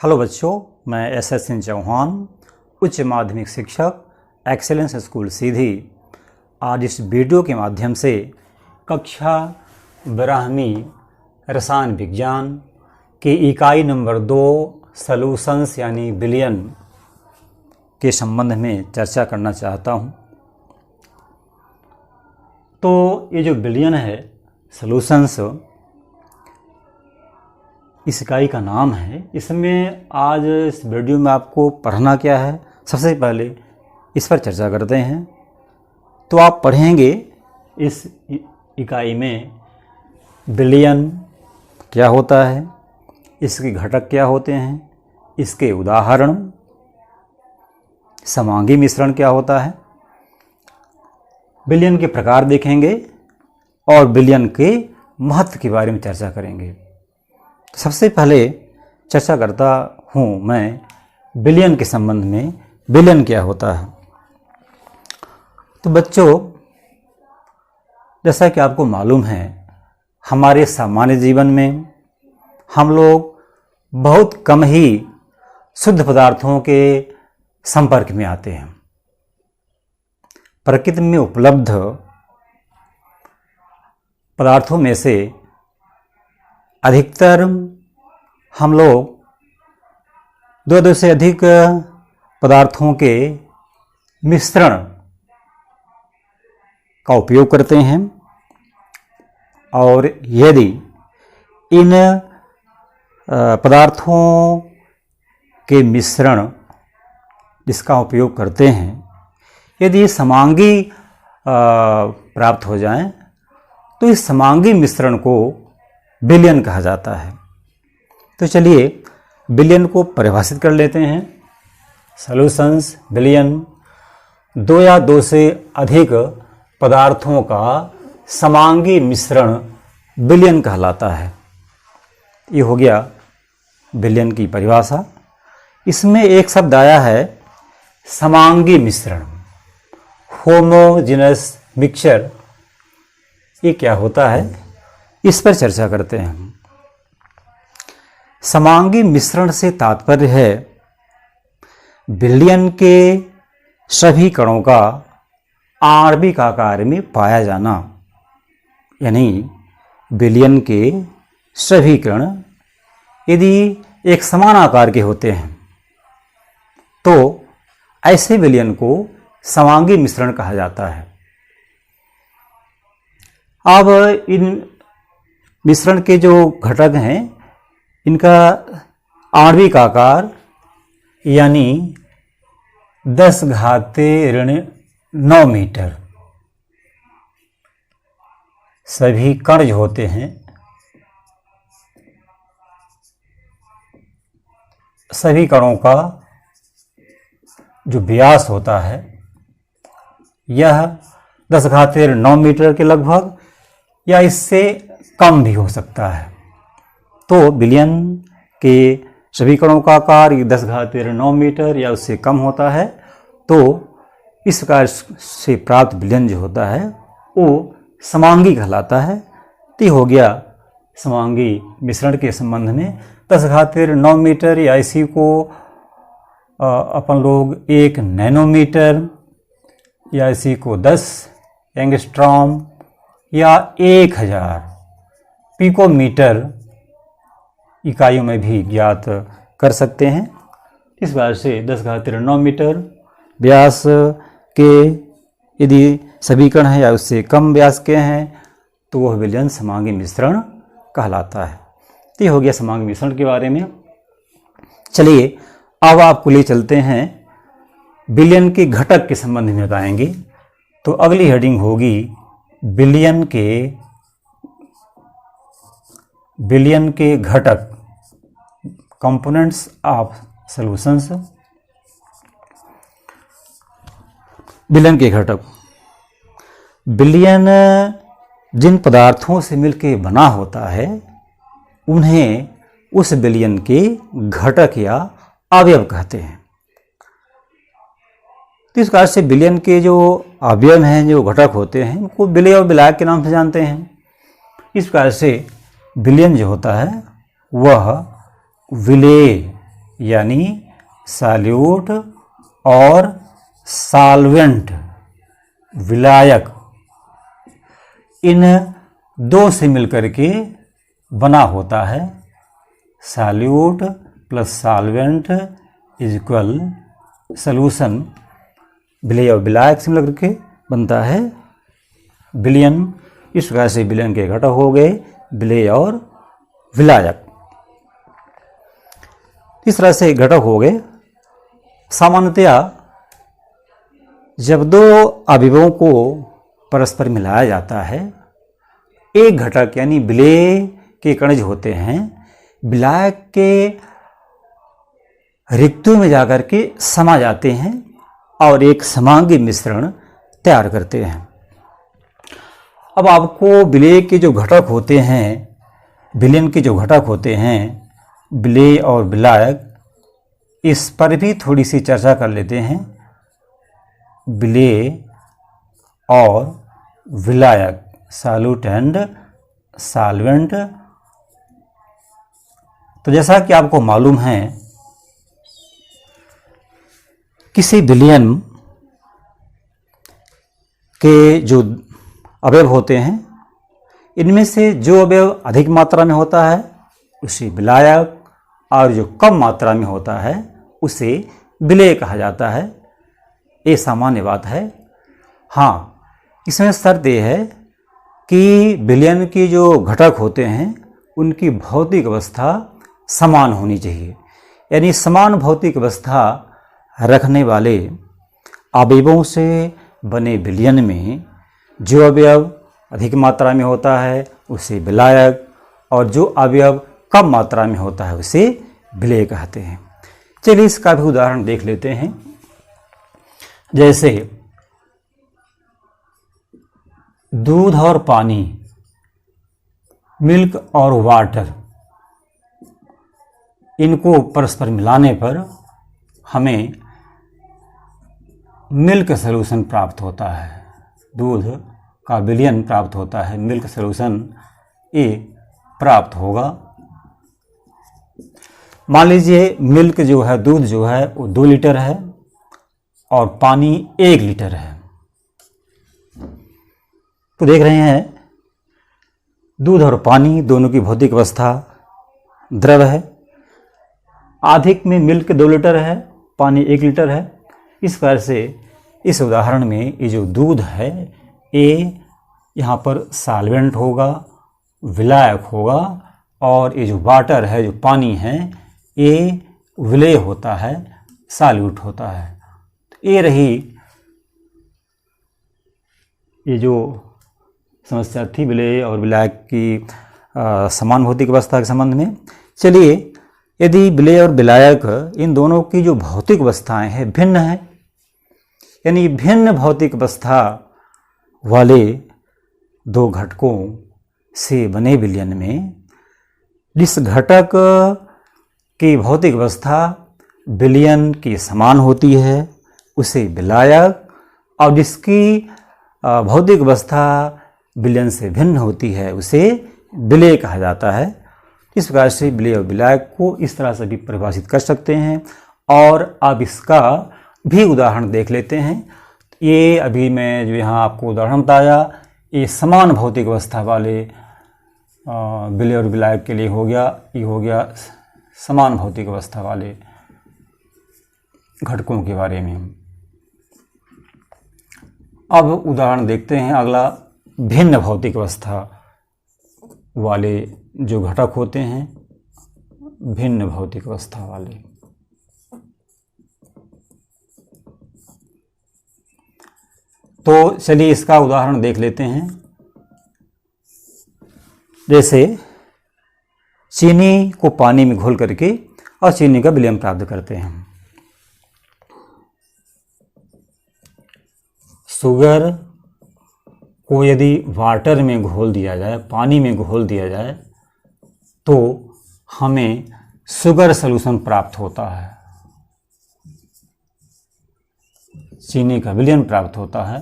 Hello बच्चों, मैं S Singh Chauhan, उच्च माध्यमिक शिक्षक, एक्सेलेंस स्कूल सीधी। आज इस वीडियो के माध्यम से कक्षा 12वीं रसायन विज्ञान की इकाई नंबर 2 सॉल्यूशंस यानी बिलियन के संबंध में चर्चा करना चाहता हूँ। तो ये जो बिलियन है, सॉल्यूशंस इस इकाई का नाम है। इसमें आज इस वीडियो में आपको पढ़ना क्या है, सबसे पहले इस पर चर्चा करते हैं। तो आप पढ़ेंगे इस इकाई में बिलियन क्या होता है, इसके घटक क्या होते हैं, इसके उदाहरण, समांगी मिश्रण क्या होता है, बिलियन के प्रकार देखेंगे और बिलियन के महत्व के बारे में चर्चा करेंगे। सबसे पहले चर्चा करता हूँ मैं बिलियन के संबंध में। बिलियन क्या होता है? तो बच्चों, जैसा कि आपको मालूम है, हमारे सामान्य जीवन में हम लोग बहुत कम ही शुद्ध पदार्थों के संपर्क में आते हैं। प्रकृति में उपलब्ध पदार्थों में से अधिकतर हम लोग दो से अधिक पदार्थों के मिश्रण का उपयोग करते हैं, और यदि इन पदार्थों के मिश्रण जिसका उपयोग करते हैं, यदि समांगी प्राप्त हो जाएं, तो इस समांगी मिश्रण को बिलियन कहा जाता है। तो चलिए बिलियन को परिभाषित कर लेते हैं। सॉल्यूशंस बिलियन दो या दो से अधिक पदार्थों का समांगी मिश्रण बिलियन कहलाता है। ये हो गया बिलियन की परिभाषा। इसमें एक शब्द आया है समांगी मिश्रण, होमोजेनस मिक्सचर। ये क्या होता है, इस पर चर्चा करते हैं। समांगी मिश्रण से तात्पर्य है बिलियन के सभी कणों का आणविक आकार में पाया जाना। यानी बिलियन के सभी कण यदि एक समान आकार के होते हैं, तो ऐसे बिलियन को समांगी मिश्रण कहा जाता है। अब इन मिश्रण के जो घटक हैं, इनका आणविक आकार यानी 10⁻⁹ मीटर। सभी कण जो होते हैं, सभी कणों का जो व्यास होता है, यह 10⁻⁹ मीटर के लगभग या इससे कम भी हो सकता है। तो बिलियन के सभी कणों का आकार 10⁻⁹ मीटर या उससे कम होता है। तो इस प्रकार से प्राप्त बिलियन जो होता है वो समांगी कहलाता है। तो हो गया समांगी मिश्रण के संबंध में 10⁻⁹ मीटर, या इसी को अपन लोग 1 नैनोमीटर, या इसी को 10 एंगस्ट्रॉम या 1000 पिकोमीटर इकाइयों में भी ज्ञात कर सकते हैं। इस बार से 10⁻⁹ मीटर व्यास के यदि सभी कण हैं या उससे कम व्यास के हैं, तो वह बिलियन समांगी मिश्रण कहलाता है। तो ये हो गया समांगी मिश्रण के बारे में। चलिए अब आपको ले चलते हैं बिलियन के घटक के संबंध में बताएंगे। तो अगली हेडिंग होगी बिलियन के घटक, कंपोनेंट्स ऑफ सॉल्यूशंस। बिलियन के घटक, बिलियन जिन पदार्थों से मिलकर बना होता है, उन्हें उस बिलियन के घटक या अवयव कहते हैं। तो इस प्रकार से बिलियन के जो अवयव हैं, जो घटक होते हैं, उनको विलय और विलायक के नाम से जानते हैं। इस प्रकार से बिलियन जो होता है वह विलेय यानी सॉल्यूट और सॉल्वेंट विलायक, इन दो से मिलकर के बना होता है। Solute plus solvent is equal solution, विलेय और विलायक से मिलकर के बनता है विलयन। इस प्रकार से विलयन के घटक हो गए विलेय और विलायक। इस तरह से घटक हो गए। सामान्यतया जब दो अवयवों को परस्पर मिलाया जाता है, एक घटक यानी विलेय के कण जो होते हैं विलायक के रिक्तियों में जाकर के समा जाते हैं और एक समांगी मिश्रण तैयार करते हैं। अब आपको विलेय के जो घटक होते हैं, विलयन के जो घटक होते हैं विलेय और विलायक, इस पर भी थोड़ी सी चर्चा कर लेते हैं। विलेय और विलायक, सॉल्यूट एंड सॉल्वेंट। तो जैसा कि आपको मालूम है, किसी विलयन के जो अवयव होते हैं, इनमें से जो अवयव अधिक मात्रा में होता है उसे विलायक, और जो कम मात्रा में होता है उसे विलेय कहा जाता है। ये सामान्य बात है। हाँ, इसमें शर्त यह है कि विलयन के जो घटक होते हैं उनकी भौतिक अवस्था समान होनी चाहिए, यानी समान भौतिक अवस्था रखने वाले अवयवों से बने विलयन में जो अवयव अधिक मात्रा में होता है उसे विलायक, और जो अवयव कम मात्रा में होता है उसे विलेय कहते हैं। चलिए इसका भी उदाहरण देख लेते हैं। जैसे दूध और पानी, मिल्क और वाटर, इनको परस्पर मिलाने पर हमें मिल्क सॉल्यूशन प्राप्त होता है, दूध का विलयन प्राप्त होता है, मिल्क सॉल्यूशन ये प्राप्त होगा। मान लीजिए मिल्क जो है, दूध जो है वो 2 लीटर है और पानी 1 लीटर है। तो देख रहे हैं दूध और पानी दोनों की भौतिक अवस्था द्रव है। अधिक में मिल्क 2 लीटर है, पानी 1 लीटर है। इस प्रकार से इस उदाहरण में ये जो दूध है ये यहाँ पर सॉल्वेंट होगा, विलायक होगा, और ये जो वाटर है, जो पानी है, ये विलेय होता है, सॉल्यूट होता है। ये रही ये जो समस्या थी विलेय और विलायक की समान भौतिक अवस्था के संबंध में। चलिए, यदि विलेय और विलायक इन दोनों की जो भौतिक अवस्थाएं हैं भिन्न हैं, यानी भिन्न भौतिक अवस्था वाले दो घटकों से बने विलयन में जिस घटक की भौतिक अवस्था विलयन की समान होती है उसे विलायक, और जिसकी भौतिक अवस्था विलयन से भिन्न होती है उसे विलेय कहा जाता है। इस प्रकार से विलेय और विलायक को इस तरह से भी परिभाषित कर सकते हैं। और अब इसका भी उदाहरण देख लेते हैं। ये अभी मैं जो यहाँ आपको उदाहरण बताया, ये समान भौतिक अवस्था वाले विलेय और विलायक के लिए हो गया। ये हो गया समान भौतिक अवस्था वाले घटकों के बारे में। अब उदाहरण देखते हैं अगला, भिन्न भौतिक अवस्था वाले जो घटक होते हैं, भिन्न भौतिक अवस्था वाले। तो चलिए इसका उदाहरण देख लेते हैं। जैसे चीनी को पानी में घोल करके और चीनी का विलयन प्राप्त करते हैं। शुगर को यदि वाटर में घोल दिया जाए, पानी में घोल दिया जाए, तो हमें शुगर सॉल्यूशन प्राप्त होता है, चीनी का विलयन प्राप्त होता है।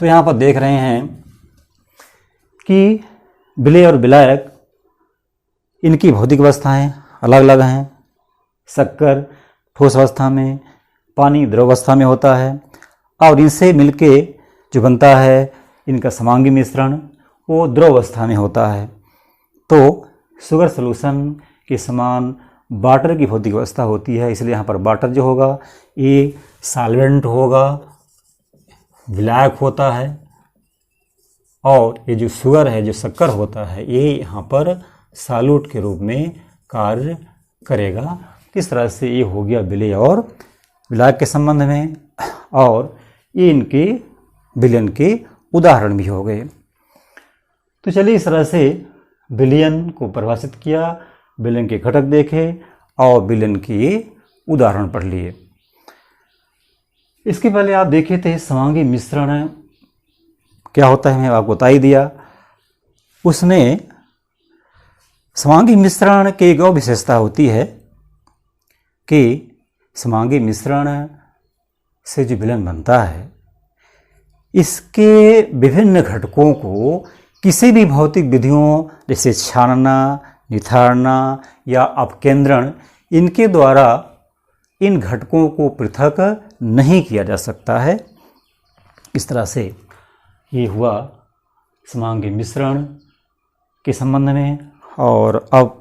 तो यहाँ पर देख रहे हैं कि विलेय और विलायक इनकी भौतिक अवस्थाएं अलग अलग हैं। शक्कर ठोस अवस्था में, पानी द्रव अवस्था में होता है, और इनसे मिलके जो बनता है इनका समांगी मिश्रण वो द्रव अवस्था में होता है। तो शुगर सॉल्यूशन के समान वाटर की भौतिक अवस्था होती है, इसलिए यहाँ पर वाटर जो होगा ये सॉल्वेंट होगा, विलायक होता है, और ये जो शुगर है, जो शक्कर होता है, ये यहाँ पर सॉल्यूट के रूप में कार्य करेगा। किस तरह से ये हो गया विलेय और विलायक के संबंध में, और ये इनके विलयन के उदाहरण भी हो गए। तो चलिए इस तरह से विलयन को परिभाषित किया, विलयन के घटक देखे और विलयन के उदाहरण पढ़ लिए। इसके पहले आप देखे थे समांगी मिश्रण क्या होता है, मैं आपको बता ही दिया। उसमें समांगी मिश्रण की एक और विशेषता होती है कि समांगी मिश्रण से जो विलयन बनता है इसके विभिन्न घटकों को किसी भी भौतिक विधियों जैसे छानना, निथारना या अपकेंद्रण, इनके द्वारा इन घटकों को पृथक नहीं किया जा सकता है। इस तरह से ये हुआ समांगी मिश्रण के संबंध में। और अब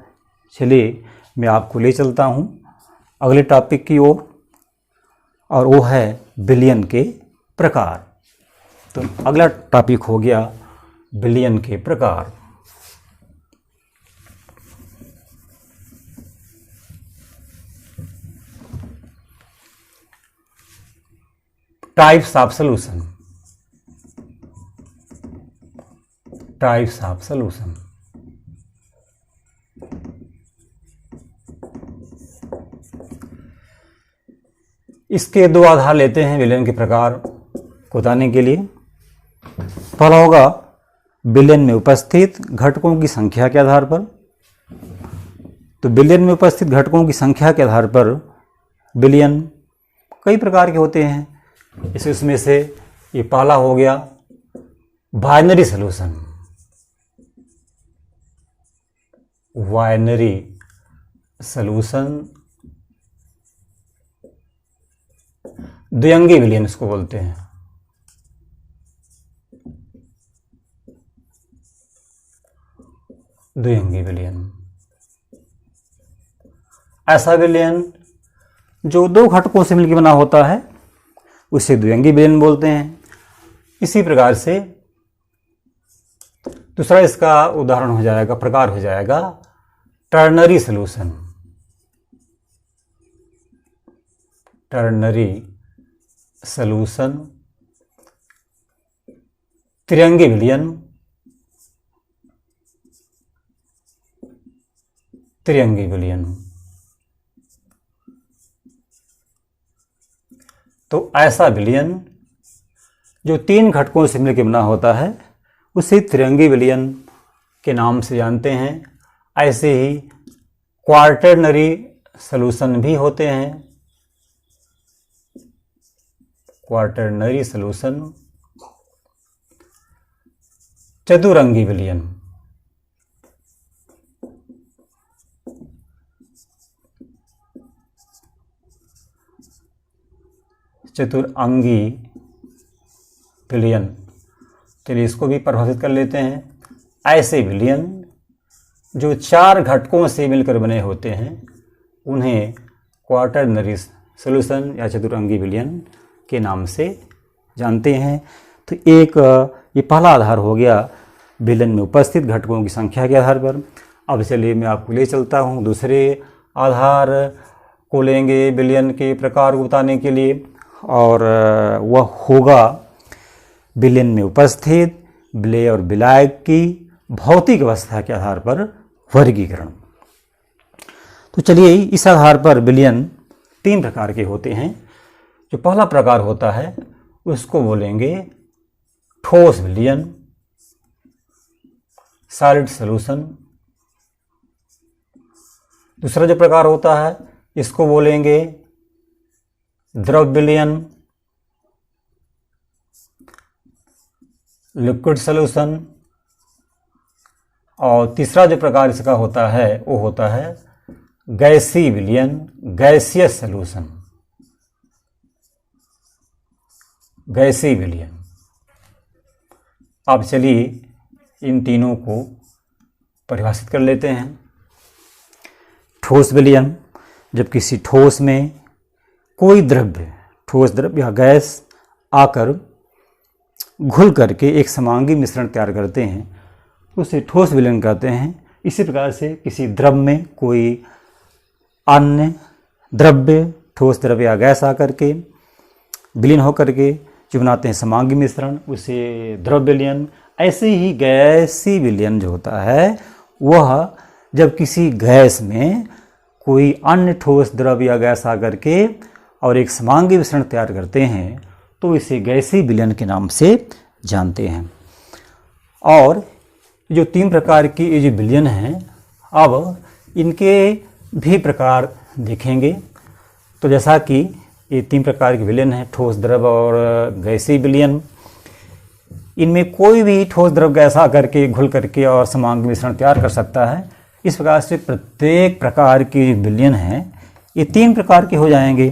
चलिए मैं आपको ले चलता हूँ अगले टॉपिक की ओर, और वो है विलयन के प्रकार। तो अगला टॉपिक हो गया विलयन के प्रकार। Types of solution. Types of solution. इसके दो आधार लेते हैं विलयन के प्रकार को बताने के लिए। पहला होगा विलयन में उपस्थित घटकों की संख्या के आधार पर। तो विलयन में उपस्थित घटकों की संख्या के आधार पर विलयन कई प्रकार के होते हैं। इसमें से ये पहला हो गया बाइनरी सॉल्यूशन। बाइनरी सॉल्यूशन, द्विअंगी विलयन इसको बोलते हैं। द्विअंगी विलयन ऐसा विलयन जो दो घटकों से मिलकर बना होता है उसे द्विअंगी विलयन बोलते हैं। इसी प्रकार से दूसरा इसका उदाहरण हो जाएगा, प्रकार हो जाएगा टर्नरी सॉल्यूशन। टर्नरी सॉल्यूशन, त्रिअंगी विलयन, त्रिअंगी विलयन। तो ऐसा विलयन जो तीन घटकों से मिलकर बना होता है उसे त्रिअंगी विलयन के नाम से जानते हैं। ऐसे ही क्वार्टरनरी सॉल्यूशन भी होते हैं। क्वार्टरनरी सॉल्यूशन, चतुरंगी विलयन। चतुरंगी विलयन, चलिए इसको भी परिभाषित कर लेते हैं। ऐसे विलयन जो चार घटकों से मिलकर बने होते हैं उन्हें क्वार्टरनरी सॉल्यूशन या चतुरंगी विलयन के नाम से जानते हैं। तो एक ये पहला आधार हो गया विलयन में उपस्थित घटकों की संख्या के आधार पर। अब चलिए मैं आपको ले चलता हूँ दूसरे आधार को लेंगे विलयन के प्रकार को बताने के लिए, और वह होगा विलयन में उपस्थित विलेय और विलायक की भौतिक अवस्था के आधार पर वर्गीकरण। तो चलिए इस आधार पर विलयन तीन प्रकार के होते हैं। जो पहला प्रकार होता है उसको बोलेंगे ठोस विलयन, सॉलिड सॉल्यूशन। दूसरा जो प्रकार होता है इसको बोलेंगे द्रव विलयन, लिक्विड सॉल्यूशन। और तीसरा जो प्रकार इसका होता है वो होता है गैसी विलयन, गैसियस सॉल्यूशन, गैसी विलयन। अब चलिए इन तीनों को परिभाषित कर लेते हैं। ठोस विलयन, जब किसी ठोस में कोई द्रव्य, ठोस द्रव्य या गैस आकर घुल करके एक समांगी मिश्रण तैयार करते हैं, उसे ठोस विलयन कहते हैं। इसी प्रकार से किसी द्रव में कोई अन्य द्रव्य, ठोस द्रव्य या गैस आकर के विलीन होकर के जो बनाते हैं समांगी मिश्रण, उसे द्रव विलयन। ऐसे ही गैसी विलयन जो होता है वह जब किसी गैस में कोई अन्य ठोस द्रव या गैस आकर के और एक समांगी मिश्रण तैयार करते हैं तो इसे गैसी विलयन के नाम से जानते हैं। और जो तीन प्रकार की ये जो विलयन हैं, अब इनके भी प्रकार देखेंगे। तो जैसा कि ये तीन प्रकार के विलयन हैं, ठोस द्रव और गैसी विलयन, इनमें कोई भी ठोस द्रव गैस आकर के घुल करके और समांगी मिश्रण तैयार कर सकता है। इस प्रकार से प्रत्येक प्रकार की विलयन हैं ये तीन प्रकार के हो जाएंगे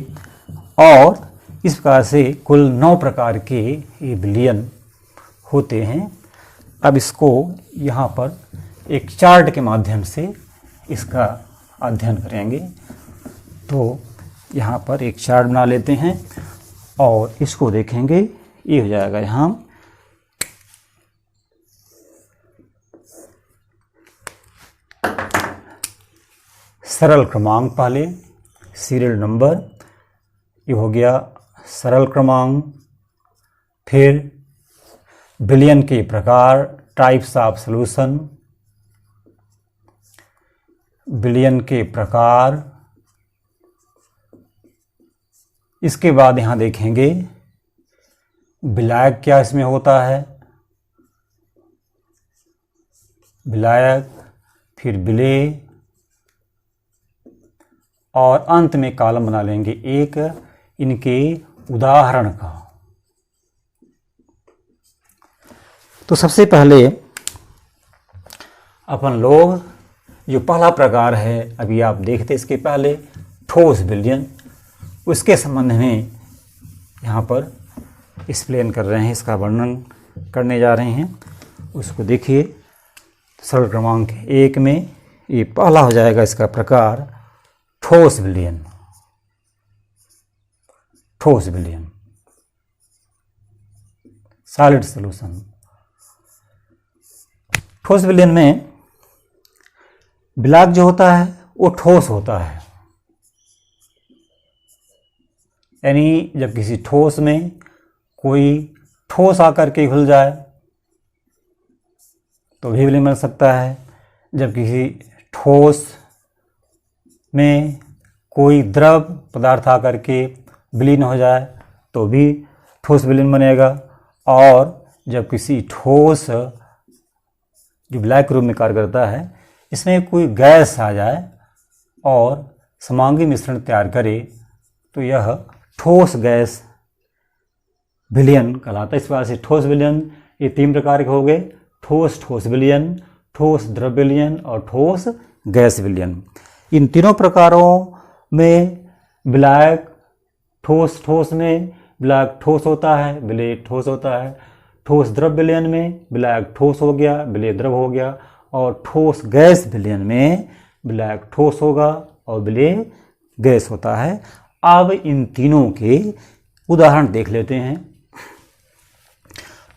और इस प्रकार से कुल 9 प्रकार के ये विलयन होते हैं। अब इसको यहाँ पर एक चार्ट के माध्यम से इसका अध्ययन करेंगे। तो यहाँ पर एक चार्ट बना लेते हैं और इसको देखेंगे। ये हो जाएगा यहाँ सरल क्रमांक, पहले सीरियल नंबर, ये हो गया सरल क्रमांक। फिर विलयन के प्रकार, टाइप्स ऑफ सॉल्यूशन, विलयन के प्रकार। इसके बाद यहाँ देखेंगे विलायक क्या इसमें होता है, विलायक, फिर विलेय, और अंत में कॉलम बना लेंगे एक इनके उदाहरण का। तो सबसे पहले अपन लोग जो पहला प्रकार है, अभी आप देखते इसके पहले ठोस विलयन, उसके संबंध में यहाँ पर एक्सप्लेन कर रहे हैं, इसका वर्णन करने जा रहे हैं। उसको देखिए। सरल क्रमांक 1 में ये पहला हो जाएगा इसका प्रकार ठोस विलयन, ठोस विलयन, सॉलिड सॉल्यूशन। ठोस विलयन में विलायक जो होता है वो ठोस होता है, यानी जब किसी ठोस में कोई ठोस आकर के घुल जाए तो भी विलयन बन सकता है। जब किसी ठोस में कोई द्रव पदार्थ आकर के विलीन हो जाए तो भी ठोस विलयन बनेगा। और जब किसी ठोस जो विलायक रूप में कार्य करता है, इसमें कोई गैस आ जाए और समांगी मिश्रण तैयार करे तो यह ठोस गैस विलयन कहलाता है। इस प्रकार से ठोस विलयन ये 3 प्रकार के हो गए, ठोस ठोस विलयन, ठोस द्रव विलयन और ठोस गैस विलयन। इन तीनों प्रकारों में विलायक ठोस, ठोस में विलायक ठोस होता है, विलेय ठोस होता है। ठोस द्रव विलयन में विलायक ठोस हो गया, विलेय द्रव हो गया। और ठोस गैस विलयन में विलायक ठोस होगा और विलेय गैस होता है। अब इन तीनों के उदाहरण देख लेते हैं।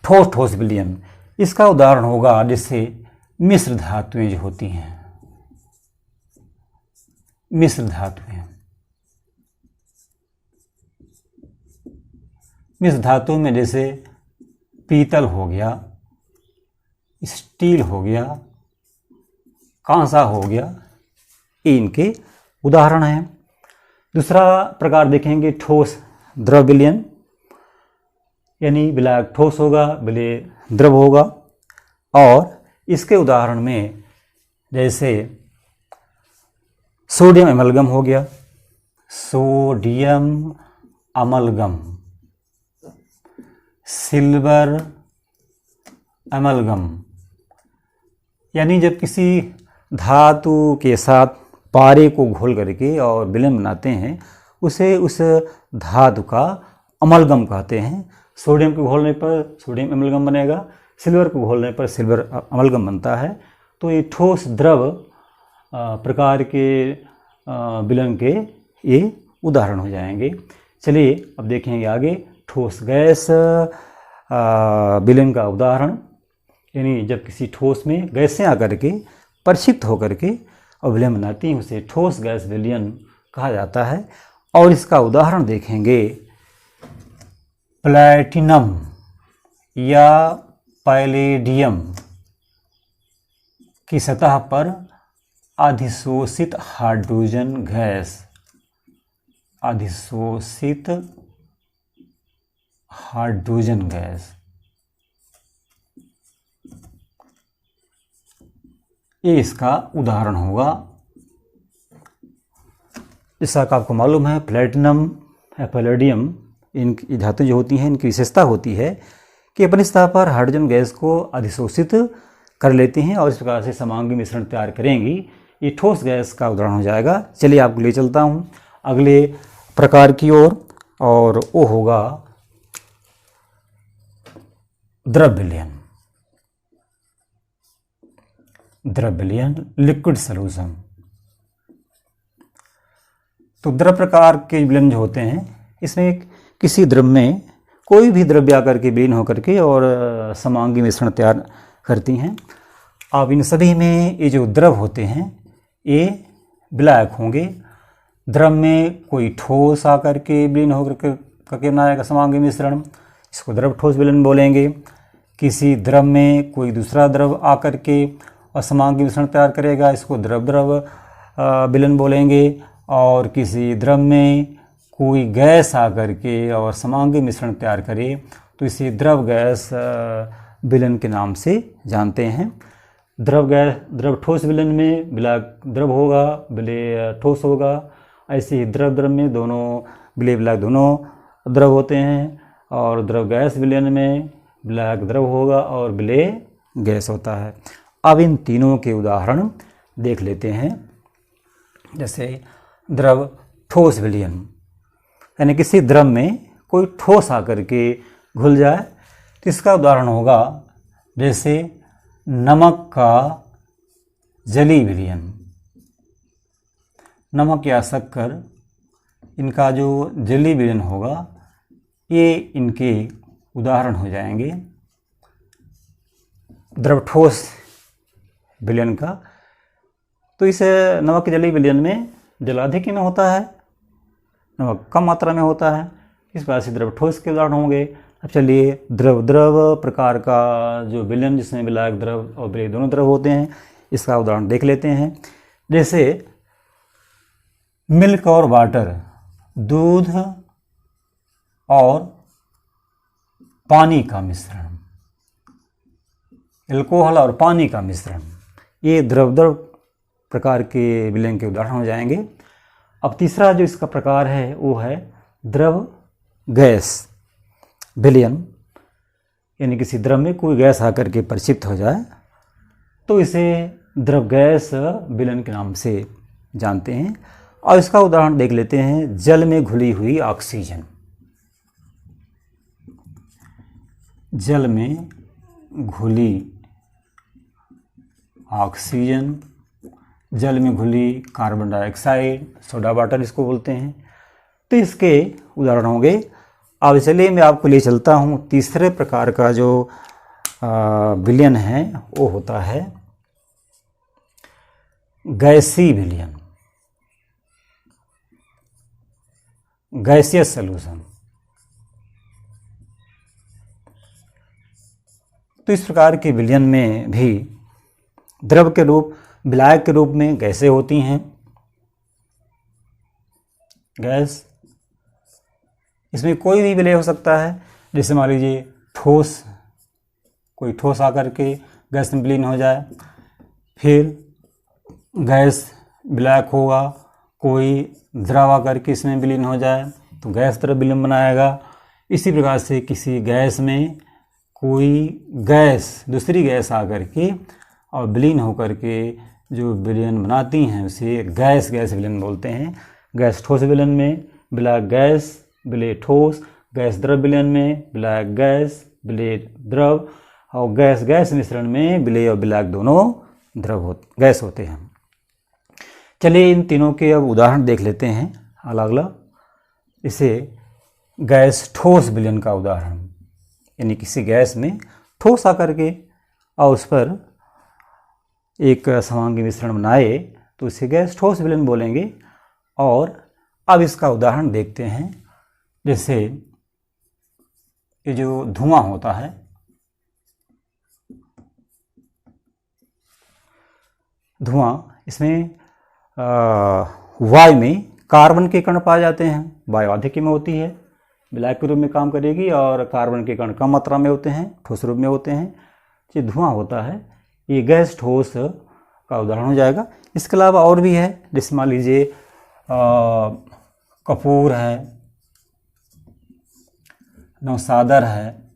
ठोस ठोस विलयन, इसका उदाहरण होगा जैसे मिश्र धातुएं जो होती हैं, मिश्र धातुएं। मिश्र धातु में जैसे पीतल हो गया, स्टील हो गया, कांसा हो गया, ये इनके उदाहरण हैं। दूसरा प्रकार देखेंगे ठोस द्रव विलयन, यानी विलायक ठोस होगा, विलेय द्रव होगा। और इसके उदाहरण में जैसे सोडियम अमलगम हो गया, सोडियम अमलगम, सिल्वर अमलगम, यानी जब किसी धातु के साथ पारे को घोल करके और विलयन बनाते हैं उसे उस धातु का अमलगम कहते हैं। सोडियम को घोलने पर सोडियम अमलगम बनेगा, सिल्वर को घोलने पर सिल्वर अमलगम बनता है। तो ये ठोस द्रव प्रकार के विलयन के ये उदाहरण हो जाएंगे। चलिए अब देखेंगे आगे ठोस गैस विलयन का उदाहरण, यानी जब किसी ठोस में गैसें आकर के परिक्षिप्त होकर के और विलयन बनाती हैं उसे ठोस गैस विलयन कहा जाता है। और इसका उदाहरण देखेंगे प्लैटिनम या पैलेडियम की सतह पर अधिशोषित हाइड्रोजन गैस, अधिशोषित हाइड्रोजन गैस, ये इसका उदाहरण होगा। जैसा कि आपको मालूम है प्लैटिनम या पैलेडियम इनकी धातु जो होती हैं इनकी विशेषता होती है कि अपनी सतह पर हाइड्रोजन गैस को अधिशोषित कर लेती हैं और इस प्रकार से समांगी मिश्रण तैयार करेंगी। ये ठोस गैस का उदाहरण हो जाएगा। चलिए आपको ले चलता हूँ अगले प्रकार की ओर और वो होगा द्रव विलयन। द्रव विलयन लिक्विड सॉल्यूशन। तो द्रव प्रकार के विलयन जो होते हैं इसमें किसी द्रव में कोई भी द्रव्य आकर के विलीन होकर के और समांगी मिश्रण तैयार करती हैं। अब इन सभी में ये जो द्रव होते हैं ये विलायक होंगे। द्रव में कोई ठोस आकर के विलीन होकर करके बनाएगा समांगी मिश्रण, इसको द्रव ठोस विलयन बोलेंगे। किसी द्रव में कोई दूसरा द्रव आकर के और समांगी मिश्रण तैयार करेगा, इसको द्रव द्रव विलयन बोलेंगे। और किसी द्रव में कोई गैस आकर के और समांगी मिश्रण तैयार करे तो इसे द्रव गैस विलयन के नाम से जानते हैं। द्रव ठोस विलयन में विलायक द्रव होगा, विलय ठोस होगा। ऐसे ही द्रव द्रव में दोनों विलय विलायक दोनों द्रव होते हैं। और द्रव गैस विलयन में विलायक द्रव होगा और विलय गैस होता है। अब इन तीनों के उदाहरण देख लेते हैं। जैसे द्रव ठोस विलयन, यानी किसी द्रव में कोई ठोस आकर के घुल जाए तो इसका उदाहरण होगा जैसे नमक का जलीय विलयन। नमक या शक्कर इनका जो जलीय विलयन होगा ये इनके उदाहरण हो जाएंगे द्रव ठोस विलयन का। तो इस नमक के जलीय विलयन में जलाधिक्य में होता है, नमक कम मात्रा में होता है, इस प्रकार से द्रव ठोस के उदाहरण होंगे। अब चलिए द्रव द्रव प्रकार का जो विलयन जिसमें विलायक द्रव और विलय दोनों द्रव होते हैं इसका उदाहरण देख लेते हैं। जैसे मिल्क और वाटर, दूध और पानी का मिश्रण, एल्कोहल और पानी का मिश्रण, ये द्रव द्रव प्रकार के विलयन के उदाहरण हो जाएंगे। अब तीसरा जो इसका प्रकार है वो है द्रव गैस विलयन, यानी किसी द्रव में कोई गैस आकर के परिक्षिप्त हो जाए तो इसे द्रव गैस विलयन के नाम से जानते हैं। और इसका उदाहरण देख लेते हैं जल में घुली हुई ऑक्सीजन। जल में घुली ऑक्सीजन, जल में घुली कार्बन डाइऑक्साइड, सोडा वाटर इसको बोलते हैं। तो इसके उदाहरण होंगे। अब चलिए मैं आपको ले चलता हूँ तीसरे प्रकार का जो विलयन है वो होता है गैसीय विलयन, गैसियस सॉल्यूशन। तो इस प्रकार के विलयन में भी द्रव के रूप विलायक के रूप में गैसें होती हैं। गैस इसमें कोई भी विलय हो सकता है, जैसे मान लीजिए ठोस, कोई ठोस आकर के गैस में विलीन हो जाए, फिर गैस विलायक होगा, कोई द्रव आकर के इसमें विलीन हो जाए तो गैस द्रव विलयन बनाएगा। इसी प्रकार से किसी गैस में कोई गैस दूसरी गैस आकर के और विलीन होकर के जो विलयन बनाती हैं उसे गैस विलयन बोलते हैं। गैस ठोस विलयन में विलायक गैस विलय ठोस, गैस द्रव विलयन में विलायक गैस विलय द्रव, और गैस गैस मिश्रण में विलय और विलायक दोनों गैस होते हैं। चलिए इन तीनों के अब उदाहरण देख लेते हैं अलग अलग। इसे गैस ठोस विलयन का उदाहरण, यानी किसी गैस में ठोस आकर के और उस पर एक समांगी मिश्रण बनाए तो उसे गैस ठोस विलयन बोलेंगे। और अब इसका उदाहरण देखते हैं। जैसे ये जो धुआं होता है, धुआं, इसमें वायु में कार्बन के कण पाए जाते हैं। वायु आधिक्य में होती है, विलायक के रूप में काम करेगी, और कार्बन के कण कम मात्रा में होते हैं, ठोस रूप में होते हैं। ये धुआं होता है, ये गैस ठोस का उदाहरण हो जाएगा। इसके अलावा और भी है, जैसे मान लीजिए कपूर है, नौसादर है,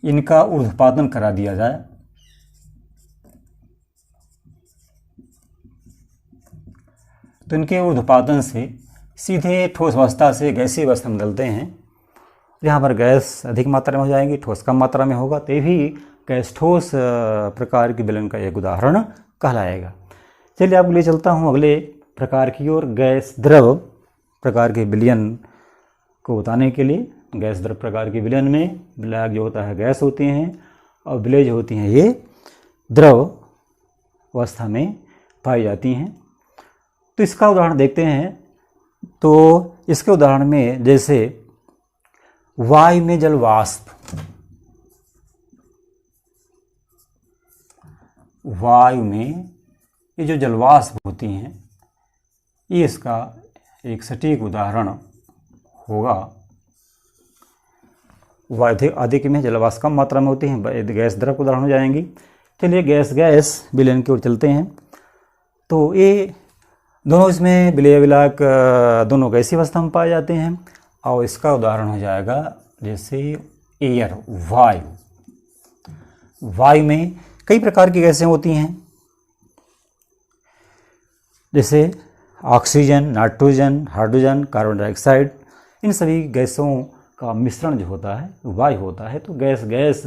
इनका ऊर्ध्वपातन करा दिया जाए तो इनके ऊर्ध्वपातन से सीधे ठोस अवस्था से गैसीय अवस्था में बदलते हैं। यहाँ पर गैस अधिक मात्रा में हो जाएगी, ठोस कम मात्रा में होगा, तो ये भी गैस ठोस प्रकार के विलयन का एक उदाहरण कहलाएगा। चलिए आपको ले चलता हूँ अगले प्रकार की ओर, गैस द्रव प्रकार के विलयन को बताने के लिए। गैस द्रव प्रकार के विलयन में विलायक जो होता है गैस होते हैं, और विलय जो होती हैं ये द्रव अवस्था में पाई जाती हैं। तो इसका उदाहरण देखते हैं। तो इसके उदाहरण में जैसे वायु में जल वाष्प, वायु में ये जो जलवाष्प होती हैं, ये इसका एक सटीक उदाहरण होगा। वायु अधिक में, जलवाष्प कम मात्रा में होती हैं, गैस द्रव उदाहरण हो जाएंगी। चलिए गैस विलयन की ओर चलते हैं। तो ये दोनों इसमें विलय विलायक दोनों गैसीय अवस्था में पाए जाते हैं, और इसका उदाहरण हो जाएगा जैसे एयर, वायु। वायु में कई प्रकार की गैसें होती हैं, जैसे oxygen, nitrogen, hydrogen, carbon dioxide. इन सभी गैसों का मिश्रण जो होता है वायु होता है। तो गैस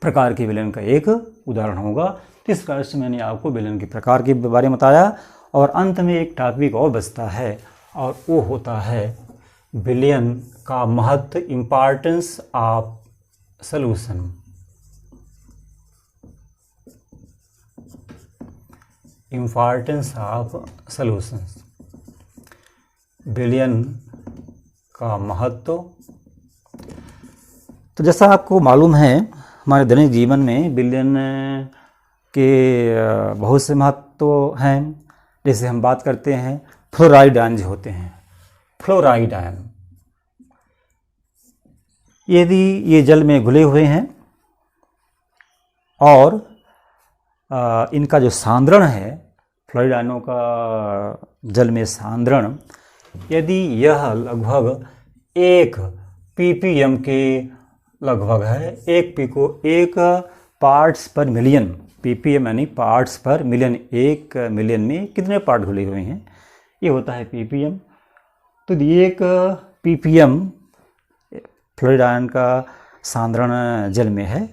प्रकार के विलयन का एक उदाहरण होगा। तो इस प्रकार से मैंने आपको विलयन के प्रकार के बारे में बताया, और अंत में एक टॉपिक और बचता है, और वो होता है विलयन का महत्व, importance of solution. Importance of solutions, विलयन का महत्व। तो जैसा आपको मालूम है, हमारे दैनिक जीवन में विलयन के बहुत से महत्व हैं। जैसे हम बात करते हैं फ्लोराइड आयन जो होते हैं, फ्लोराइड आयन, यदि ये जल में घुले हुए हैं और इनका जो सांद्रण है, फ्लोराइड आयनों का जल में सांद्रण, यदि यह लगभग 1 ppm के लगभग है, 1 पार्ट्स पर मिलियन, ppm यानी पार्ट्स पर मिलियन, 1 मिलियन में कितने पार्ट घुले हुए हैं, ये होता है ppm। तो 1 ppm फ्लोराइड आयन का सांद्रण जल में है,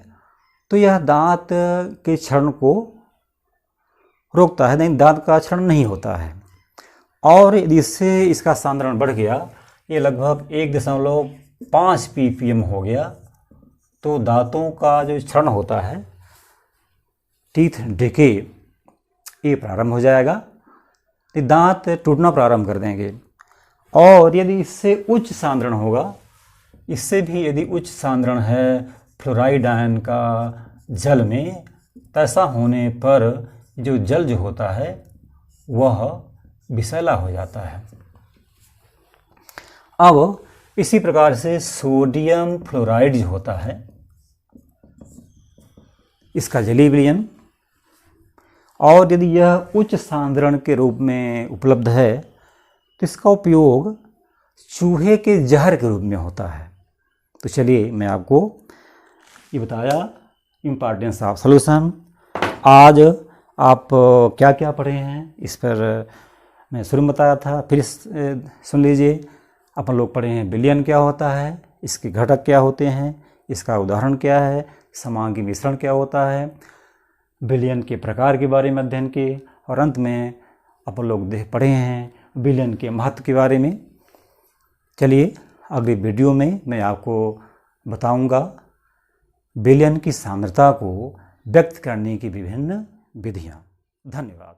तो यह दांत के क्षरण को रोकता है, नहीं दांत का क्षरण नहीं होता है। और यदि इससे इसका सांद्रण बढ़ गया, ये लगभग 1.5 ppm हो गया, तो दांतों का जो क्षरण होता है, टीथ डिके, ये प्रारंभ हो जाएगा, तो दांत टूटना प्रारंभ कर देंगे। और यदि इससे उच्च सांद्रण होगा, इससे भी यदि उच्च सांद्रण है फ्लोराइड आयन का जल में, ऐसा होने पर जो जल जो होता है वह विषैला हो जाता है। अब इसी प्रकार से सोडियम फ्लोराइड जो होता है, इसका जलीय विलयन, और यदि यह उच्च सांद्रण के रूप में उपलब्ध है, तो इसका उपयोग चूहे के जहर के रूप में होता है। तो चलिए मैं आपको ये बताया इम्पॉर्टेंस ऑफ सॉल्यूशन। आज आप क्या क्या पढ़े हैं इस पर मैं शुरू में बताया था, फिर सुन लीजिए। अपन लोग पढ़े हैं विलयन क्या होता है, इसके घटक क्या होते हैं, इसका उदाहरण क्या है, समांगी मिश्रण क्या होता है, विलयन के प्रकार के बारे में अध्ययन किए, और अंत में अपन लोग पढ़े हैं विलयन के महत्व के बारे में। चलिए अगली वीडियो में मैं आपको बताऊंगा विलयन की सांद्रता को व्यक्त करने की विभिन्न विधियां। धन्यवाद।